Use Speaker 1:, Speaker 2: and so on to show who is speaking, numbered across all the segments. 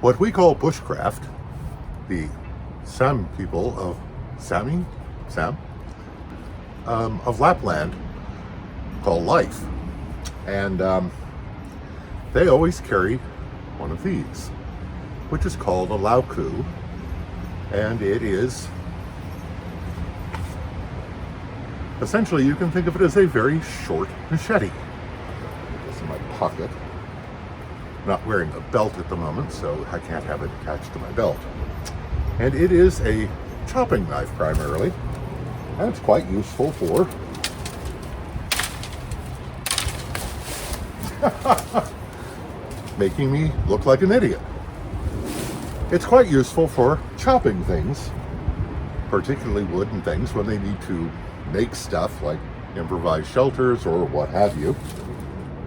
Speaker 1: What we call bushcraft, the Saami people of Saami, of Lapland, call life. And they always carry one of these, which is called a laauku, and it is essentially, you can think of it as a very short machete. This in my pocket. Not wearing a belt at the moment, so I can't have it attached to my belt. And it is a chopping knife primarily, and it's quite useful for making me look like an idiot. It's quite useful for chopping things, particularly wooden things, when they need to make stuff like improvised shelters or what have you.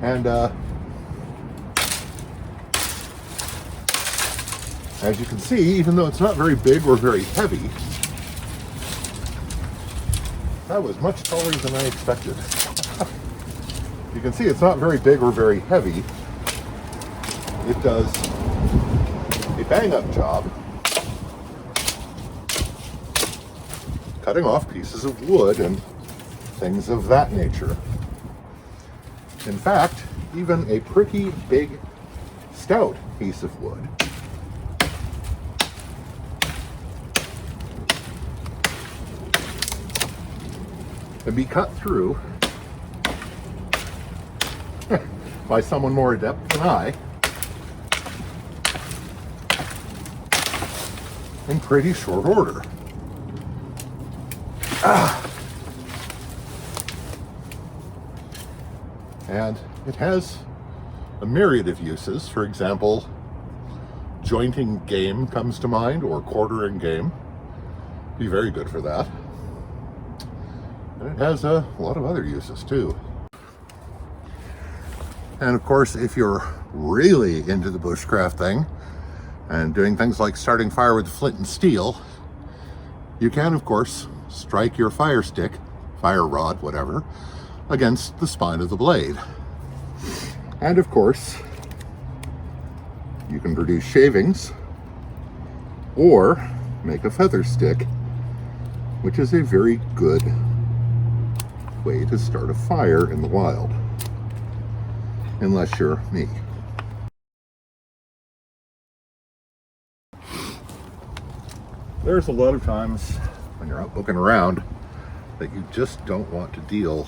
Speaker 1: And as you can see, even though it's not very big or very heavy, that was much taller than I expected. You can see it's not very big or very heavy. It does a bang-up job cutting off pieces of wood and things of that nature. In fact, even a pretty big, stout piece of wood can be cut through by someone more adept than I in pretty short order. And it has a myriad of uses. For example, jointing game comes to mind, or quartering game. Be very good for that. And it has a lot of other uses too. And of course, if you're really into the bushcraft thing and doing things like starting fire with flint and steel, you can, of course, strike your fire stick, fire rod, whatever, against the spine of the blade. And of course, you can produce shavings or make a feather stick, which is a very good way to start a fire in the wild, unless you're me. There's a lot of times when you're out looking around that you just don't want to deal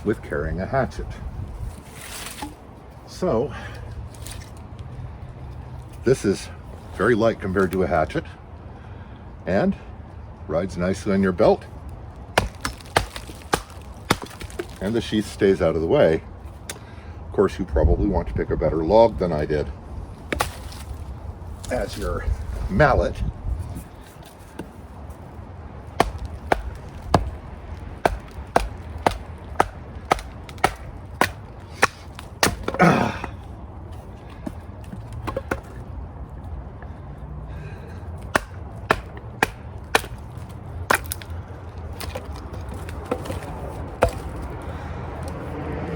Speaker 1: with carrying a hatchet. So this is very light compared to a hatchet and rides nicely on your belt, and the sheath stays out of the way. Of course, you probably want to pick a better log than I did as your mallet.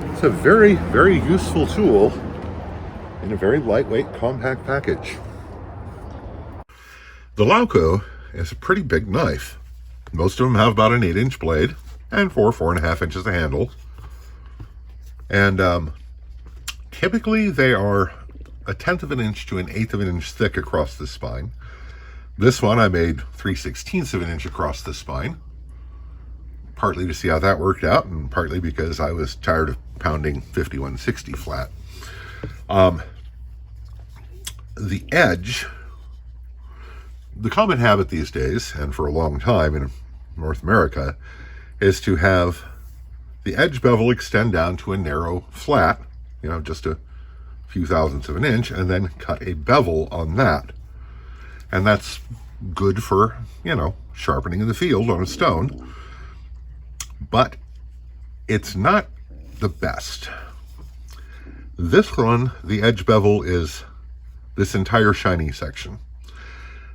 Speaker 1: It's a very, very useful tool in a very lightweight, compact package. The laauku is a pretty big knife. Most of them have about an 8-inch blade and 4.5 inches of handle. And typically they are 1/10 of an inch to 1/8 of an inch thick across the spine. This one I made 3/16 of an inch across the spine, partly to see how that worked out, and partly because I was tired of pounding 5160 flat. The edge, the common habit these days, and for a long time in North America, is to have the edge bevel extend down to a narrow flat, just a few thousandths of an inch, and then cut a bevel on that. And that's good for, sharpening in the field on a stone. But it's not the best. This one, the edge bevel is this entire shiny section,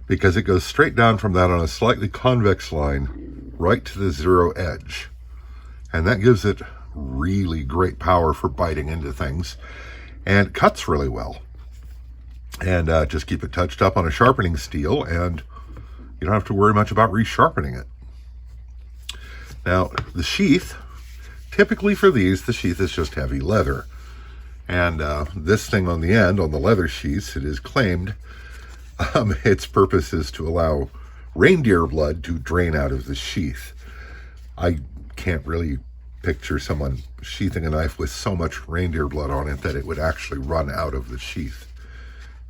Speaker 1: because it goes straight down from that on a slightly convex line right to the zero edge. And that gives it really great power for biting into things, and it cuts really well. and just keep it touched up on a sharpening steel, and you don't have to worry much about resharpening it. Now, the sheath, typically for these, the sheath is just heavy leather. And this thing on the end, on the leather sheaths, it is claimed its purpose is to allow reindeer blood to drain out of the sheath. I can't really picture someone sheathing a knife with so much reindeer blood on it that it would actually run out of the sheath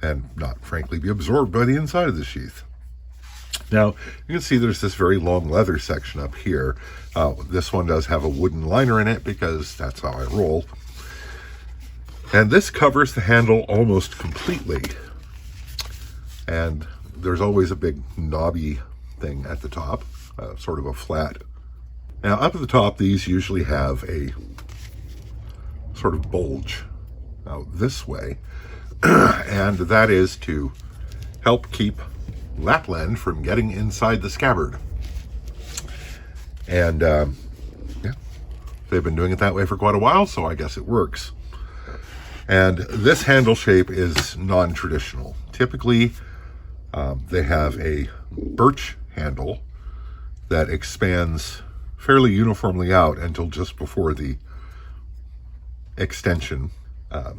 Speaker 1: and not, frankly, be absorbed by the inside of the sheath. Now, you can see there's this very long leather section up here. This one does have a wooden liner in it because that's how I roll. And this covers the handle almost completely. And there's always a big knobby thing at the top, sort of a flat. Now, up at the top, these usually have a sort of bulge out this way. And that is to help keep Lapland from getting inside the scabbard. And yeah, they've been doing it that way for quite a while, so I guess it works. And this handle shape is non-traditional. Typically, they have a birch handle that expands fairly uniformly out until just before the extension.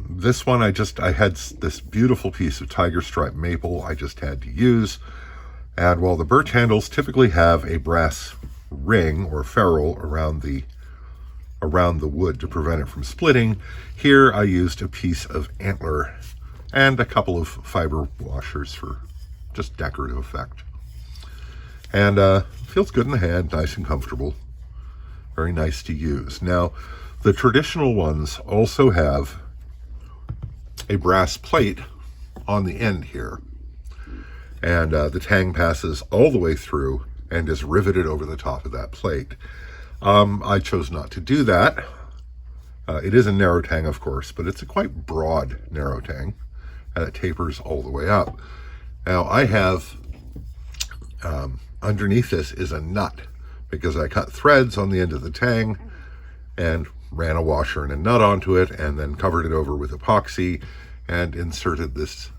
Speaker 1: This one, I had this beautiful piece of tiger stripe maple I just had to use. And while the birch handles typically have a brass ring or ferrule around the wood to prevent it from splitting, here I used a piece of antler and a couple of fiber washers for just decorative effect. And feels good in the hand, nice and comfortable. Very nice to use. Now, the traditional ones also have a brass plate on the end here. And the tang passes all the way through and is riveted over the top of that plate. I chose not to do that. It is a narrow tang, of course, but it's a quite broad narrow tang, and it tapers all the way up. Now, I have, underneath this is a nut, because I cut threads on the end of the tang and ran a washer and a nut onto it, and then covered it over with epoxy and inserted this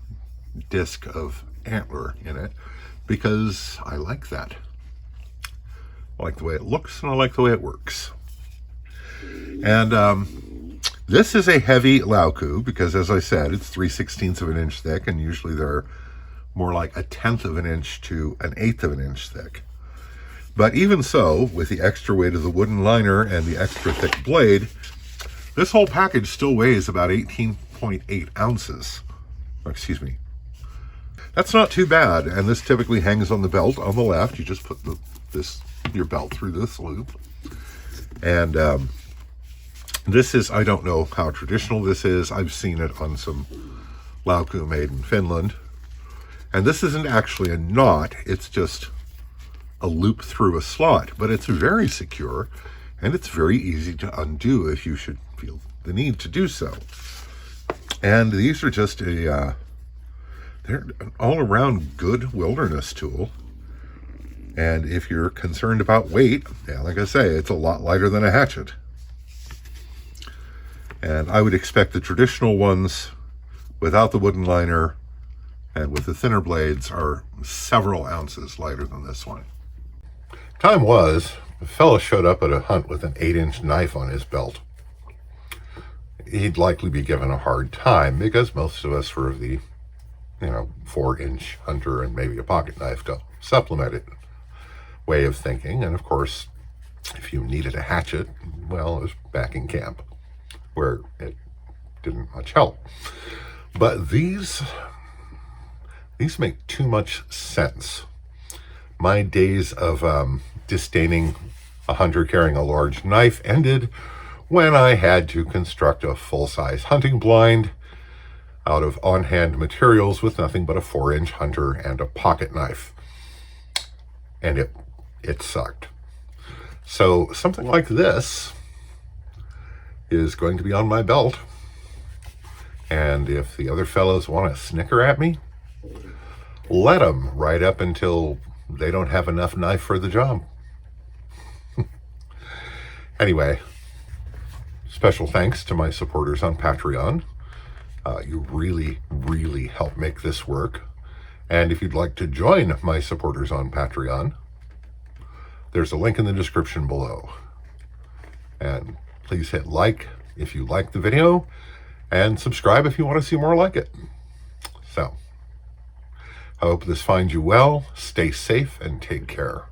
Speaker 1: disc of antler in it, because I like that. I like the way it looks, and I like the way it works. And this is a heavy laauku, because as I said, it's 3/16 of an inch thick, and usually they're more like 1/10 of an inch to 1/8 of an inch thick. But even so, with the extra weight of the wooden liner and the extra thick blade, this whole package still weighs about 18.8 ounces. Excuse me. That's not too bad, and this typically hangs on the belt on the left. You just put your belt through this loop. And this is, I don't know how traditional this is. I've seen it on some laauku made in Finland. And this isn't actually a knot, it's just a loop through a slot, but it's very secure, and it's very easy to undo if you should feel the need to do so. And these are just they're an all-around good wilderness tool. And if you're concerned about weight, yeah, like I say, it's a lot lighter than a hatchet. And I would expect the traditional ones without the wooden liner and with the thinner blades are several ounces lighter than this one. Time was, a fellow showed up at a hunt with an 8-inch knife on his belt. He'd likely be given a hard time because most of us were of the, 4-inch hunter and maybe a pocket knife to supplement it way of thinking. And of course, if you needed a hatchet, well, it was back in camp where it didn't much help. But these make too much sense. My days of disdaining a hunter carrying a large knife ended when I had to construct a full-size hunting blind out of on-hand materials with nothing but a 4-inch hunter and a pocket knife. And it sucked. So something like this is going to be on my belt. And if the other fellows want to snicker at me, let them, right up until they don't have enough knife for the job. Anyway, special thanks to my supporters on Patreon. You really, really help make this work. And if you'd like to join my supporters on Patreon, there's a link in the description below. And please hit like if you like the video, and subscribe if you want to see more like it. So, I hope this finds you well. Stay safe and take care.